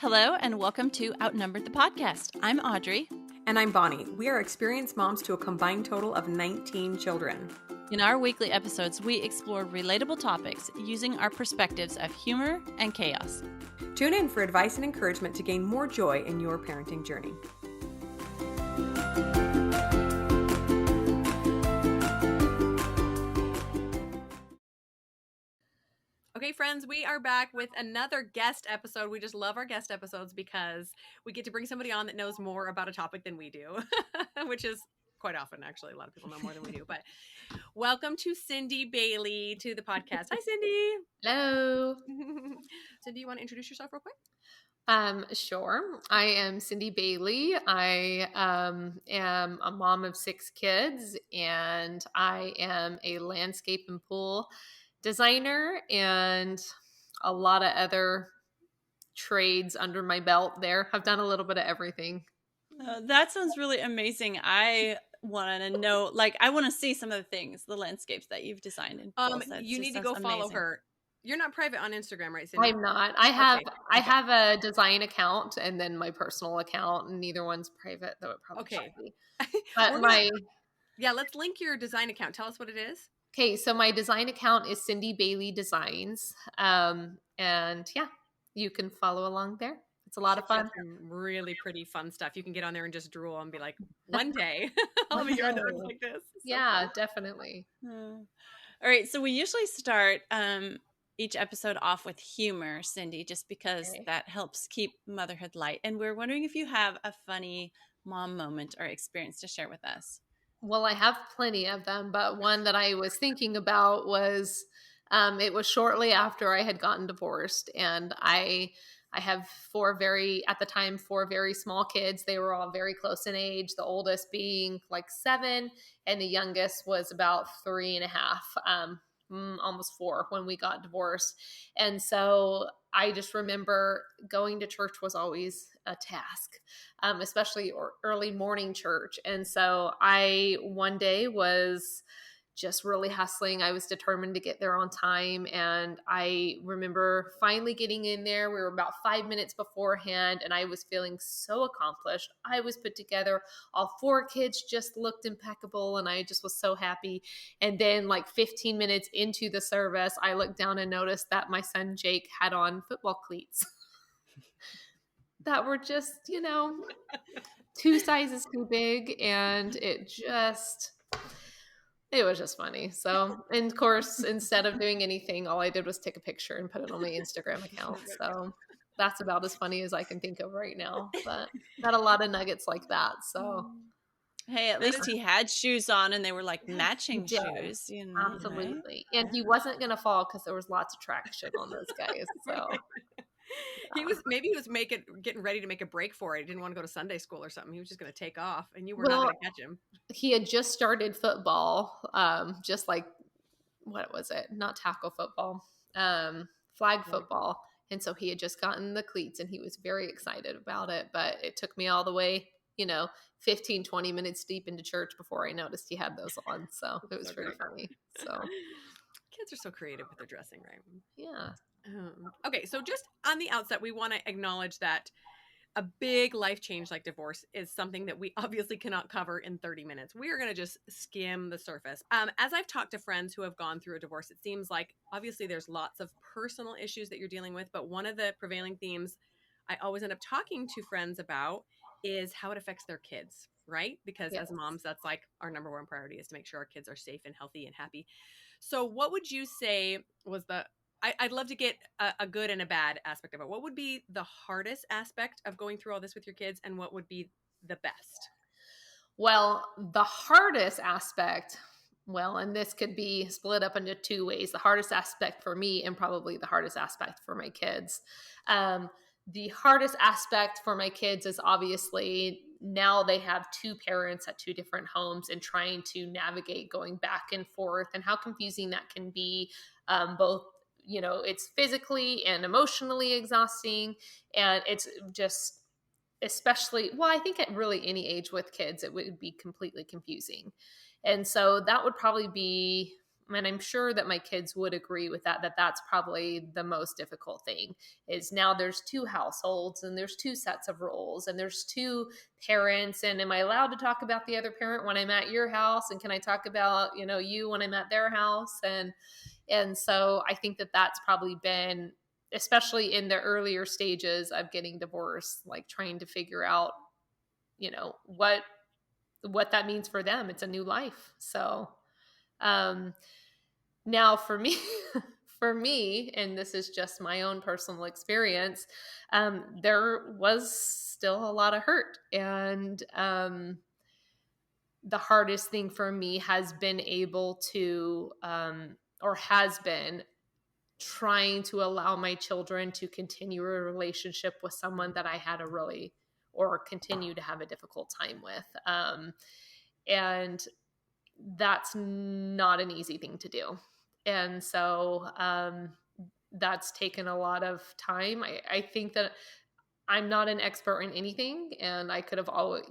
Hello and welcome to Outnumbered the podcast. I'm Audrey. And I'm Bonnie. We are experienced moms to a combined total of 19 children. In our weekly episodes, we explore relatable topics using our perspectives of humor and chaos. Tune in for advice and encouragement to gain more joy in your parenting journey. Okay, friends, we are back with another guest episode. We just love our guest episodes because we get to bring somebody on that knows more about a topic than we do, which is quite often, actually. A lot of people know more than we do. But welcome to Cindi Bailey to the podcast. Hi, Cindi. Hello. Cindi, you want to introduce yourself real quick? Sure. I am Cindi Bailey. I am a mom of 6 kids, and I am a landscape and pool designer and a lot of other trades under my belt there. I've done a little bit of everything. That sounds really amazing. I want to know, I want to see some of the things, the landscapes that you've designed. You need to go follow her. You're not private on Instagram, right, Cindi? I'm not. I have a design account and then my personal account, and neither one's private, though it probably should be. But let's link your design account. Tell us what it is. Okay, so my design account is Cindi Bailey Designs. And yeah, you can follow along there. It's a lot of fun. Really pretty fun stuff. You can get on there and just drool and be like, one day I'll be doing things like this. Yeah, definitely. All right, so we usually start each episode off with humor, Cindi, just because that helps keep motherhood light. And we're wondering if you have a funny mom moment or experience to share with us. Well, I have plenty of them, but one that I was thinking about was it was shortly after I had gotten divorced, and I have 4 very small kids. They were all very close in age, the oldest being like 7, and the youngest was about 3.5, almost 4 when we got divorced. And so I just remember going to church was always a task, especially early morning church. And so I one day was just really hustling. I was determined to get there on time. And I remember finally getting in there. We were about 5 minutes beforehand, and I was feeling so accomplished. I was put together. All 4 kids just looked impeccable, and I just was so happy. And then 15 minutes into the service, I looked down and noticed that my son Jake had on football cleats that were just, 2 sizes too big. And it was just funny. So, and of course, instead of doing anything, all I did was take a picture and put it on my Instagram account. So that's about as funny as I can think of right now. But got a lot of nuggets like that. So, hey, at least he had shoes on, and they were matching shoes. Absolutely. Right? And he wasn't going to fall because there was lots of traction on those guys. So. He was getting ready to make a break for it. He didn't want to go to Sunday school or something. He was just going to take off, and you were not going to catch him. He had just started football, just what was it? Not tackle football, flag football. And so he had just gotten the cleats, and he was very excited about it. But it took me all the way, 15, 20 minutes deep into church before I noticed he had those on. So it was pretty funny. So kids are so creative with their dressing, right? Yeah. Okay, so just on the outset, we want to acknowledge that a big life change like divorce is something that we obviously cannot cover in 30 minutes. We are going to just skim the surface. As I've talked to friends who have gone through a divorce, it seems like obviously there's lots of personal issues that you're dealing with, but one of the prevailing themes I always end up talking to friends about is how it affects their kids, right? Because as moms, that's our number one priority is to make sure our kids are safe and healthy and happy. So what would you say was I'd love to get a good and a bad aspect of it. What would be the hardest aspect of going through all this with your kids, and what would be the best? Well, the hardest aspect, and this could be split up into 2 ways. The hardest aspect for me and probably the hardest aspect for my kids. The hardest aspect for my kids is obviously now they have 2 parents at 2 different homes and trying to navigate going back and forth, and how confusing that can be, both it's physically and emotionally exhausting. And it's just, especially, I think at really any age with kids, it would be completely confusing. And so that would probably be and I'm sure that my kids would agree with that, that's probably the most difficult thing is now there's two households and there's two sets of roles and there's two parents. And am I allowed to talk about the other parent when I'm at your house? And can I talk about, you when I'm at their house? And so I think that that's probably been, especially in the earlier stages of getting divorced, like trying to figure out, what that means for them. It's a new life. So, now for me, for me, and this is just my own personal experience, there was still a lot of hurt. And the hardest thing for me has been able to, or has been trying to allow my children to continue a relationship with someone that I had a really, or continue to have a difficult time with. And that's not an easy thing to do. And so that's taken a lot of time. I think that I'm not an expert in anything, and I could have always,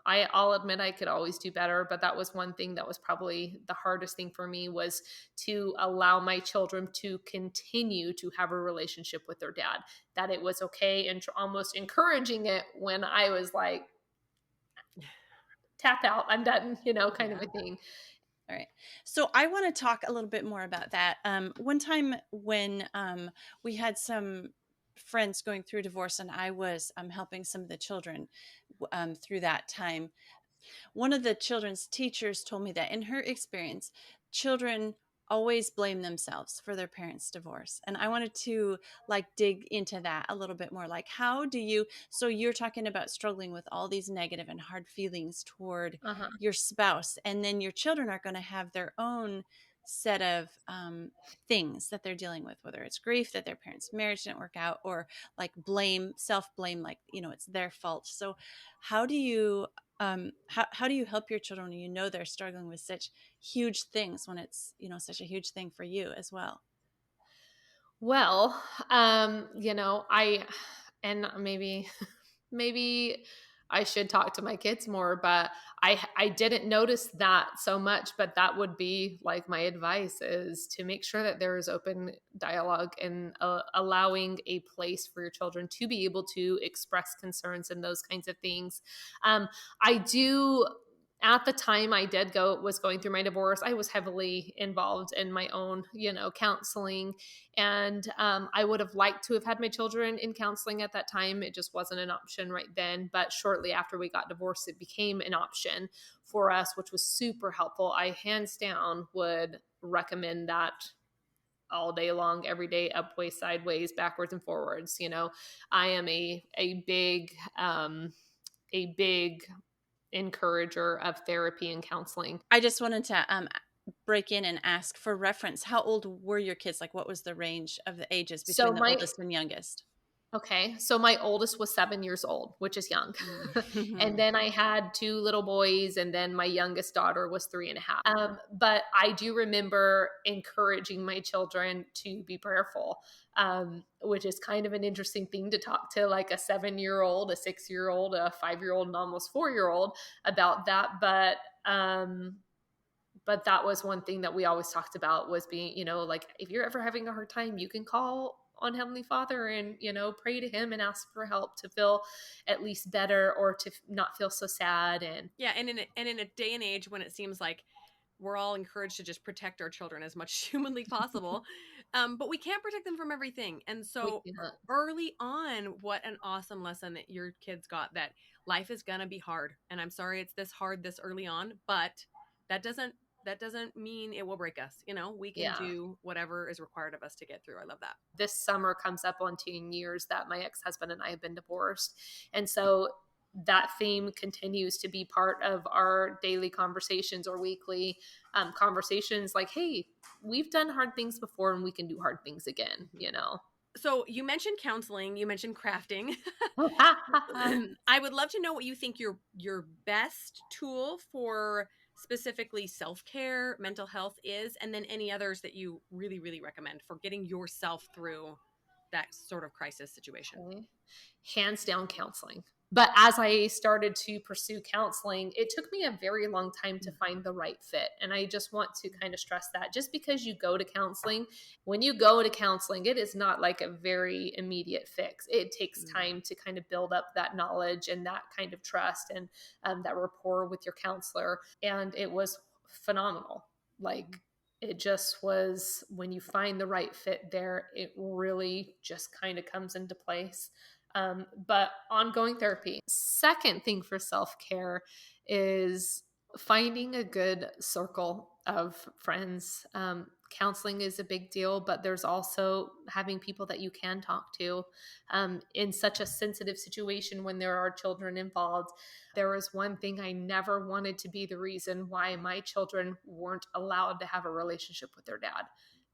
I'll admit I could always do better, but that was one thing that was probably the hardest thing for me, was to allow my children to continue to have a relationship with their dad, that it was okay, and almost encouraging it when I was like, tap out, I'm done, kind of a thing. All right. So I want to talk a little bit more about that. One time when we had some friends going through divorce, and I was helping some of the children through that time, one of the children's teachers told me that in her experience, children always blame themselves for their parents' divorce. And I wanted to dig into that a little bit more. How do you, so you're talking about struggling with all these negative and hard feelings toward your spouse, and then your children are going to have their own set of things that they're dealing with, whether it's grief that their parents' marriage didn't work out, or blame, self-blame, it's their fault. So how do you how do you help your children when they're struggling with such huge things, when it's such a huge thing for you as well? Well, I, and maybe I should talk to my kids more, but I didn't notice that so much, but that would be my advice, is to make sure that there is open dialogue and allowing a place for your children to be able to express concerns and those kinds of things. I do, at the time I was going through my divorce, I was heavily involved in my own, counseling. And I would have liked to have had my children in counseling at that time. It just wasn't an option right then. But shortly after we got divorced, it became an option for us, which was super helpful. I hands down would recommend that all day long, every day, upways, sideways, backwards and forwards. I am a big encourager of therapy and counseling. I just wanted to break in and ask for reference. How old were your kids? What was the range of the ages between the oldest and youngest? Okay. So my oldest was 7 years old, which is young. And then I had 2 little boys, and then my youngest daughter was 3.5. But I do remember encouraging my children to be prayerful, which is kind of an interesting thing to talk to a 7-year-old, a 6-year-old, a 5-year-old, and almost 4-year-old about that. But that was one thing that we always talked about, was being, if you're ever having a hard time, you can call on Heavenly Father and, pray to him and ask for help to feel at least better, or to not feel so sad. And and in a day and age when it seems like we're all encouraged to just protect our children as much as humanly possible, but we can't protect them from everything. And so early on, what an awesome lesson that your kids got, that life is gonna be hard. And I'm sorry it's this hard this early on, but that doesn't mean it will break us. We can do whatever is required of us to get through. I love that. This summer comes up on 10 years that my ex-husband and I have been divorced. And so that theme continues to be part of our daily conversations, or weekly conversations. Hey, we've done hard things before, and we can do hard things again, So you mentioned counseling, you mentioned crafting. I would love to know what you think your best tool for specifically self-care, mental health is, and then any others that you really, really recommend for getting yourself through that sort of crisis situation. Okay. Hands down, counseling. But as I started to pursue counseling, it took me a very long time to find the right fit. And I just want to kind of stress that just because you go to counseling, when you go to counseling, it is not like a very immediate fix. It takes time to kind of build up that knowledge and that kind of trust and that rapport with your counselor. And it was phenomenal. Like, it just was, when you find the right fit there, it really just kind of comes into place. But ongoing therapy. Second thing for self care is finding a good circle of friends. Counseling is a big deal, but there's also having people that you can talk to in such a sensitive situation when there are children involved. There was one thing: I never wanted to be the reason why my children weren't allowed to have a relationship with their dad.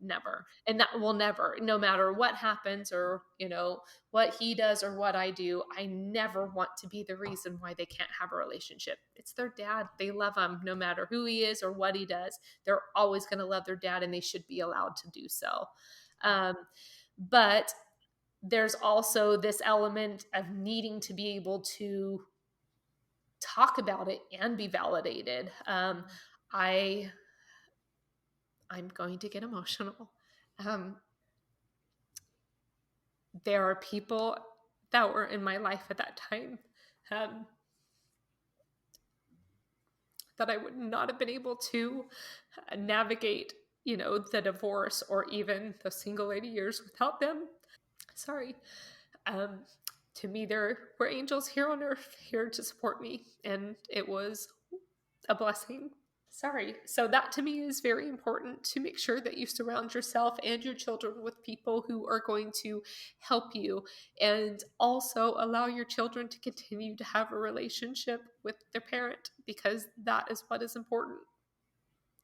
Never. And that will never, no matter what happens or, what he does or what I do, I never want to be the reason why they can't have a relationship. It's their dad. They love him no matter who he is or what he does. They're always going to love their dad, and they should be allowed to do so. But there's also this element of needing to be able to talk about it and be validated. I'm going to get emotional. There are people that were in my life at that time that I would not have been able to navigate, the divorce or even the single 80 years without them. Sorry. To me, there were angels here on earth here to support me, and it was a blessing. Sorry. So that to me is very important, to make sure that you surround yourself and your children with people who are going to help you, and also allow your children to continue to have a relationship with their parent, because that is what is important.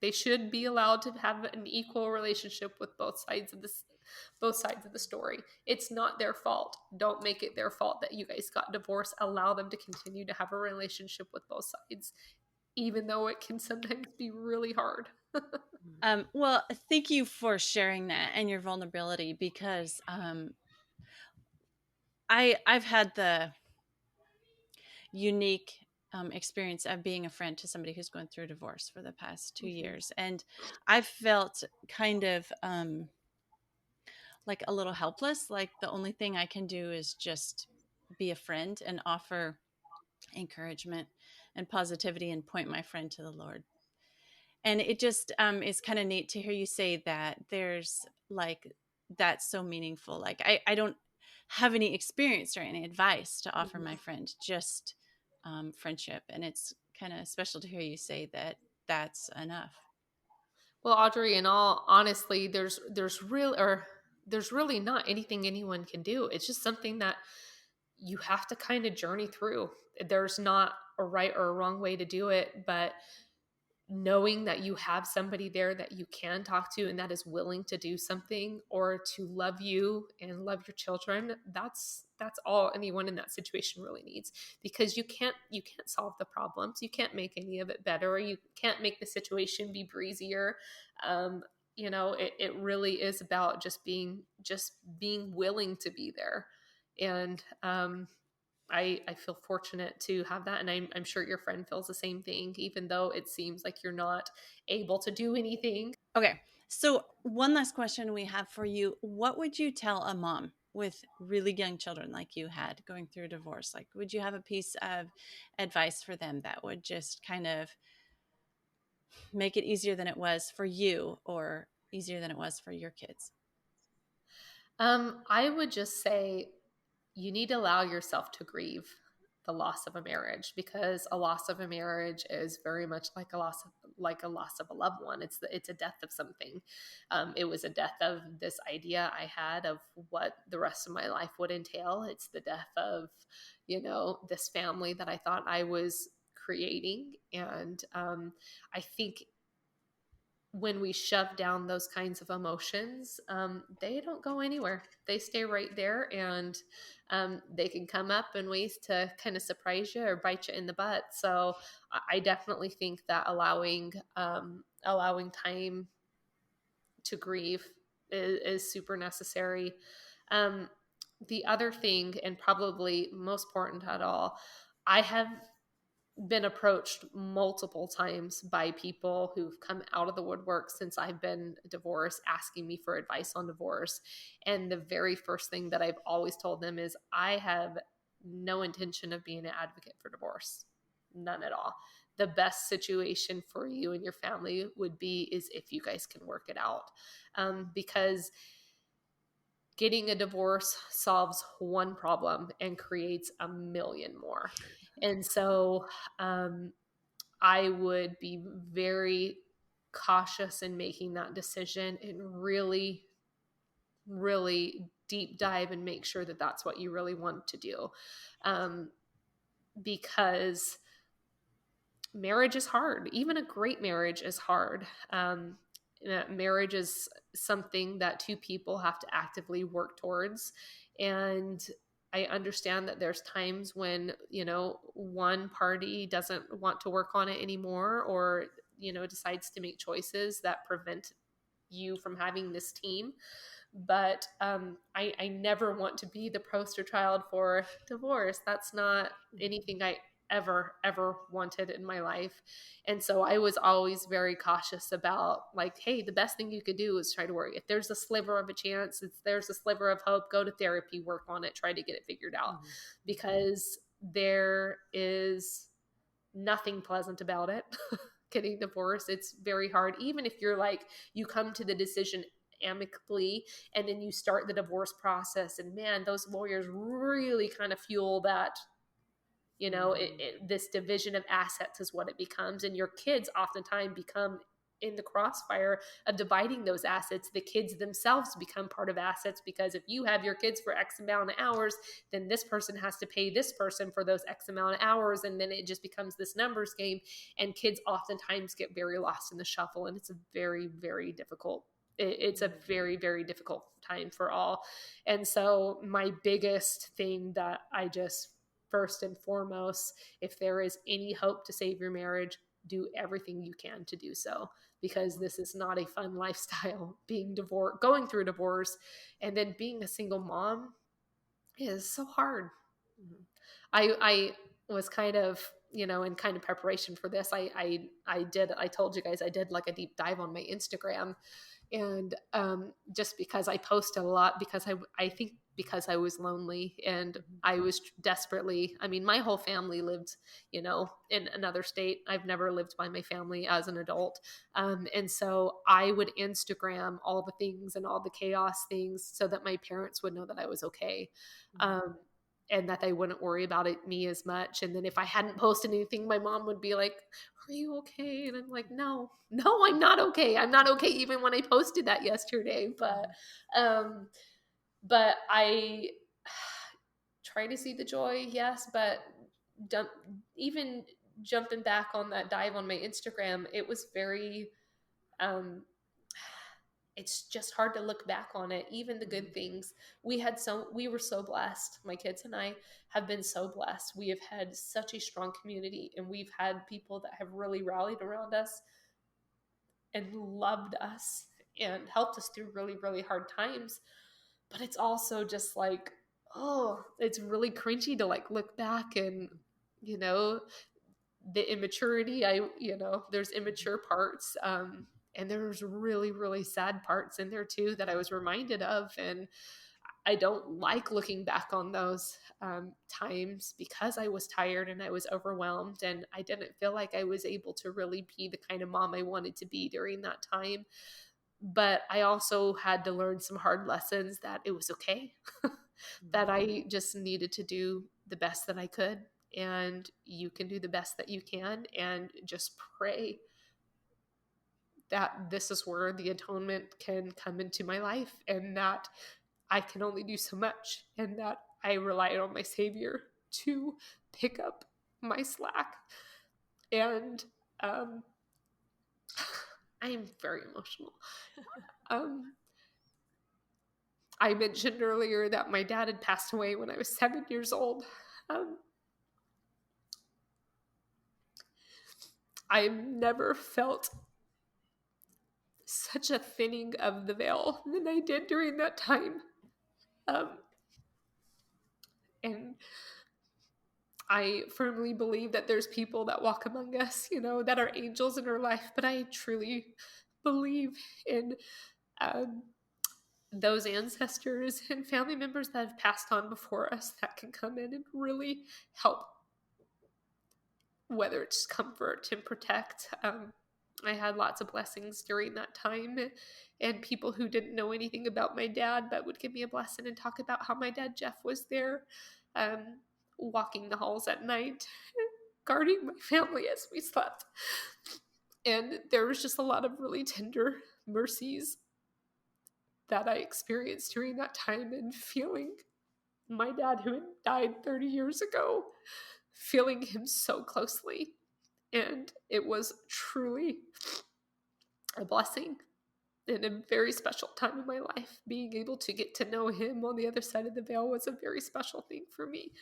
They should be allowed to have an equal relationship with both sides of the story. It's not their fault. Don't make it their fault that you guys got divorced. Allow them to continue to have a relationship with both sides, even though it can sometimes be really hard. Well, thank you for sharing that and your vulnerability, because I've had the unique experience of being a friend to somebody who's going through a divorce for the past 2 years, and I've felt kind of like a little helpless. Like the only thing I can do is just be a friend and offer encouragement and positivity and point my friend to the Lord. And it just is kind of neat to hear you say that. There's like, that's so meaningful. Like I don't have any experience or any advice to offer my friend, just friendship. And it's kind of special to hear you say that that's enough. Well, Audrey, in all honestly, there's really not anything anyone can do. It's just something that you have to kind of journey through. There's not a right or a wrong way to do it, but knowing that you have somebody there that you can talk to and that is willing to do something or to love you and love your children, that's all anyone in that situation really needs. Because you can't solve the problems, you can't make any of it better, or you can't make the situation be breezier. It really is about just being willing to be there. And I feel fortunate to have that. And I'm sure your friend feels the same thing, even though it seems like you're not able to do anything. Okay. So one last question we have for you. What would you tell a mom with really young children like you had going through a divorce? Like, would you have a piece of advice for them that would just kind of make it easier than it was for you or easier than it was for your kids? I would just say you need to allow yourself to grieve the loss of a marriage, because a loss of a marriage is very much like a loss of a loved one. It's a death of something. It was a death of this idea I had of what the rest of my life would entail. It's the death of, this family that I thought I was creating. And I think when we shove down those kinds of emotions, they don't go anywhere. They stay right there, and they can come up in ways to kind of surprise you or bite you in the butt. So I definitely think that allowing time to grieve is super necessary. the other thing, and probably most important at all, I have been approached multiple times by people who've come out of the woodwork since I've been divorced, asking me for advice on divorce. And the very first thing that I've always told them is I have no intention of being an advocate for divorce. None at all. The best situation for you and your family would be is if you guys can work it out. Because getting a divorce solves one problem and creates a million more. And so I would be very cautious in making that decision and really, really deep dive and make sure that that's what you really want to do. Because marriage is hard. Even a great marriage is hard. Marriage is something that two people have to actively work towards. And I understand that there's times when, one party doesn't want to work on it anymore, or, decides to make choices that prevent you from having this team. But I never want to be the poster child for divorce. That's not anything I ever wanted in my life. And so I was always very cautious about, like, hey, the best thing you could do is try to work. If there's a sliver of a chance, if there's a sliver of hope, go to therapy, work on it, try to get it figured out. Because there is nothing pleasant about it. Getting divorced, it's very hard. Even if you're like, you come to the decision amicably and then you start the divorce process, and man, those lawyers really kind of fuel that, this division of assets is what it becomes. And your kids oftentimes become in the crossfire of dividing those assets. The kids themselves become part of assets, because if you have your kids for X amount of hours, then this person has to pay this person for those X amount of hours. And then it just becomes this numbers game, and kids oftentimes get very lost in the shuffle. And it's a very, very difficult it's a very, very difficult time for all. And so my biggest thing that I just, first and foremost, if there is any hope to save your marriage, do everything you can to do so, because this is not a fun lifestyle. Being divorced, going through divorce, and then being a single mom is so hard. I was kind of, in kind of preparation for this, I told you guys I did like a deep dive on my Instagram. And just because I posted a lot, because I think because I was lonely, and I was desperately, my whole family lived, in another state. I've never lived by my family as an adult. And so I would Instagram all the things and all the chaos things so that my parents would know that I was okay. And that they wouldn't worry about me as much. And then if I hadn't posted anything, my mom would be like, are you okay? And I'm like, no, I'm not okay. I'm not okay. Even when I posted that yesterday, but I try to see the joy. Yes. But even jumping back on that dive on my Instagram, it was very, it's just hard to look back on it. Even the good things we were so blessed. My kids and I have been so blessed. We have had such a strong community, and we've had people that have really rallied around us and loved us and helped us through really, really hard times. But it's also just like, it's really cringy to like look back and, the immaturity. There's immature parts. And there's really, really sad parts in there too that I was reminded of. And I don't like looking back on those times, because I was tired and I was overwhelmed, and I didn't feel like I was able to really be the kind of mom I wanted to be during that time. But I also had to learn some hard lessons, that it was okay, that I just needed to do the best that I could. And you can do the best that you can, and just pray that this is where the atonement can come into my life, and that I can only do so much, and that I rely on my Savior to pick up my slack. And I am very emotional. I mentioned earlier that my dad had passed away when I was 7 years old. I've never felt such a thinning of the veil than I did during that time. And I firmly believe that there's people that walk among us, that are angels in our life. But I truly believe in those ancestors and family members that have passed on before us that can come in and really help, whether it's comfort and protect. I had lots of blessings during that time, and people who didn't know anything about my dad but would give me a blessing and talk about how my dad Jeff was there, walking the halls at night, guarding my family as we slept. And there was just a lot of really tender mercies that I experienced during that time, and feeling my dad, who had died 30 years ago, feeling him so closely. And it was truly a blessing and a very special time in my life. Being able to get to know him on the other side of the veil was a very special thing for me.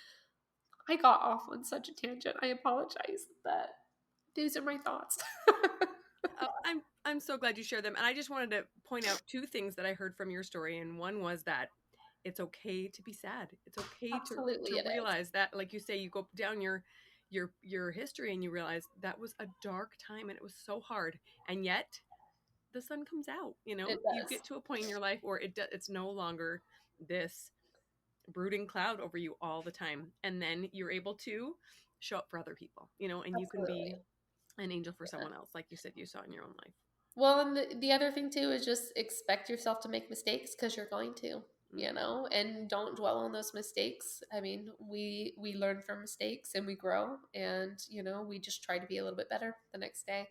I got off on such a tangent. I apologize, but these are my thoughts. I'm so glad you shared them. And I just wanted to point out two things that I heard from your story. And one was that it's okay to be sad. It's okay to realize that, like you say, you go down your history and you realize that was a dark time and it was so hard. And yet the sun comes out, you get to a point in your life where it's no longer this brooding cloud over you all the time. And then you're able to show up for other people, and Absolutely. You can be an angel for someone else, like you said you saw in your own life. Well, and the other thing too is just expect yourself to make mistakes, because you're going to, and don't dwell on those mistakes. I mean, we learn from mistakes and we grow, and, we just try to be a little bit better the next day.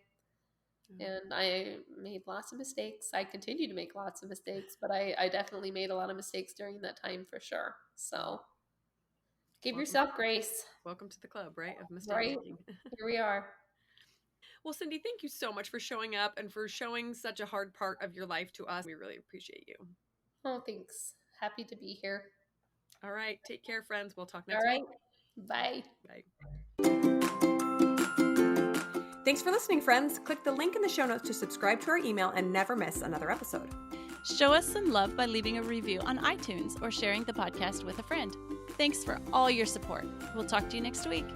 And I made lots of mistakes. I continue to make lots of mistakes, but I definitely made a lot of mistakes during that time for sure. So give yourself grace. Welcome to the club, right? Of mistake making. Here we are. Well, Cindi, thank you so much for showing up and for showing such a hard part of your life to us. We really appreciate you. Oh, thanks. Happy to be here. All right. Take care, friends. We'll talk next week. Bye. Bye. Thanks for listening, friends. Click the link in the show notes to subscribe to our email and never miss another episode. Show us some love by leaving a review on iTunes or sharing the podcast with a friend. Thanks for all your support. We'll talk to you next week.